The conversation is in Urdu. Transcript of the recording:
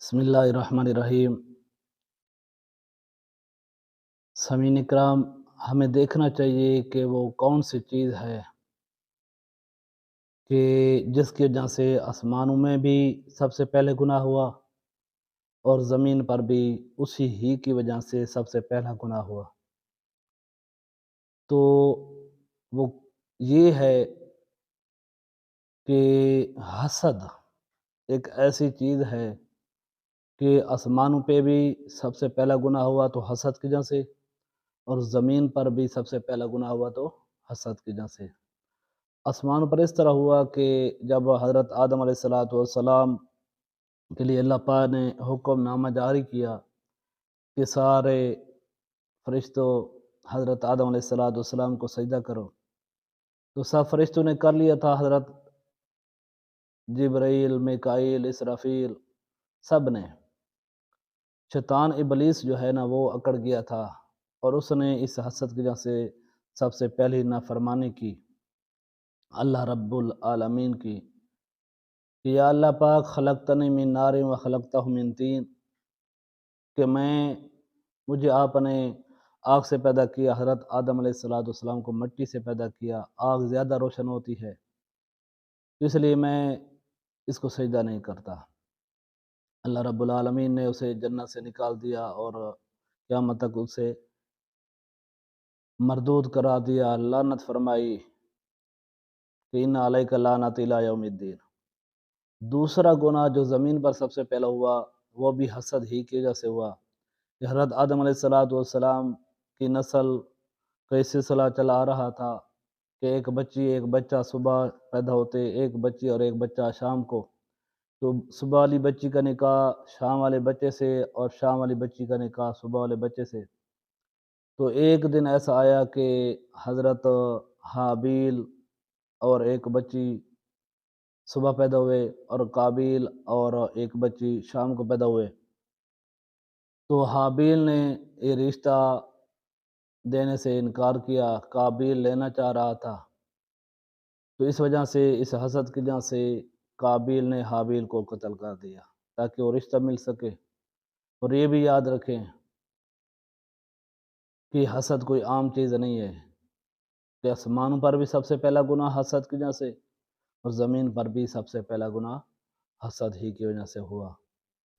بسم اللہ الرحمن الرحیم۔ سامعین اکرام، ہمیں دیکھنا چاہیے کہ وہ کون سی چیز ہے کہ جس کی وجہ سے آسمانوں میں بھی سب سے پہلے گناہ ہوا اور زمین پر بھی اسی ہی کی وجہ سے سب سے پہلا گناہ ہوا۔ تو وہ یہ ہے کہ حسد ایک ایسی چیز ہے کہ آسمانوں پہ بھی سب سے پہلا گناہ ہوا تو حسد کی وجہ سے، اور زمین پر بھی سب سے پہلا گناہ ہوا تو حسد کی وجہ سے۔ آسمان پر اس طرح ہوا کہ جب حضرت آدم علیہ السلام کے لیے اللہ پاک نے حکم نامہ جاری کیا کہ سارے فرشتوں حضرت آدم علیہ السلام کو سجدہ کرو، تو سب فرشتوں نے کر لیا تھا، حضرت جبرائیل، میکائیل، اسرافیل، سب نے۔ شیطان ابلیس جو ہے نا وہ اکڑ گیا تھا اور اس نے اس حسد کی وجہ سے سب سے پہلی نافرمانی کی اللہ رب العالمین کی کہ یا اللہ پاک خلقتنی من نار و خلقتہ من طین، کہ مجھے آپ نے آگ سے پیدا کیا، حضرت آدم علیہ السلام کو مٹی سے پیدا کیا، آگ زیادہ روشن ہوتی ہے، اس لیے میں اس کو سجدہ نہیں کرتا۔ اللہ رب العالمین نے اسے جنت سے نکال دیا اور قیامت تک اسے مردود کرا دیا، لعنت فرمائی کہ ان علیک لعنت الی یوم الدین۔ دوسرا گناہ جو زمین پر سب سے پہلا ہوا وہ بھی حسد ہی کی وجہ سے ہوا کہ حضرت آدم علیہ السلام کی نسل کا یہ سلسلہ چلا آ رہا تھا کہ ایک بچہ صبح پیدا ہوتے، ایک بچی اور ایک بچہ شام کو، تو صبح والی بچی کا نکاح شام والے بچے سے اور شام والی بچی کا نکاح صبح والے بچے سے۔ تو ایک دن ایسا آیا کہ حضرت حابیل اور ایک بچی صبح پیدا ہوئے اور قابیل اور ایک بچی شام کو پیدا ہوئے، تو حابیل نے یہ رشتہ دینے سے انکار کیا، قابیل لینا چاہ رہا تھا، تو اس وجہ سے اس حسد کی وجہ سے قابیل نے حابیل کو قتل کر دیا تاکہ وہ رشتہ مل سکے۔ اور یہ بھی یاد رکھیں کہ حسد کوئی عام چیز نہیں ہے، کہ آسمانوں پر بھی سب سے پہلا گناہ حسد کی وجہ سے اور زمین پر بھی سب سے پہلا گناہ حسد ہی کی وجہ سے ہوا۔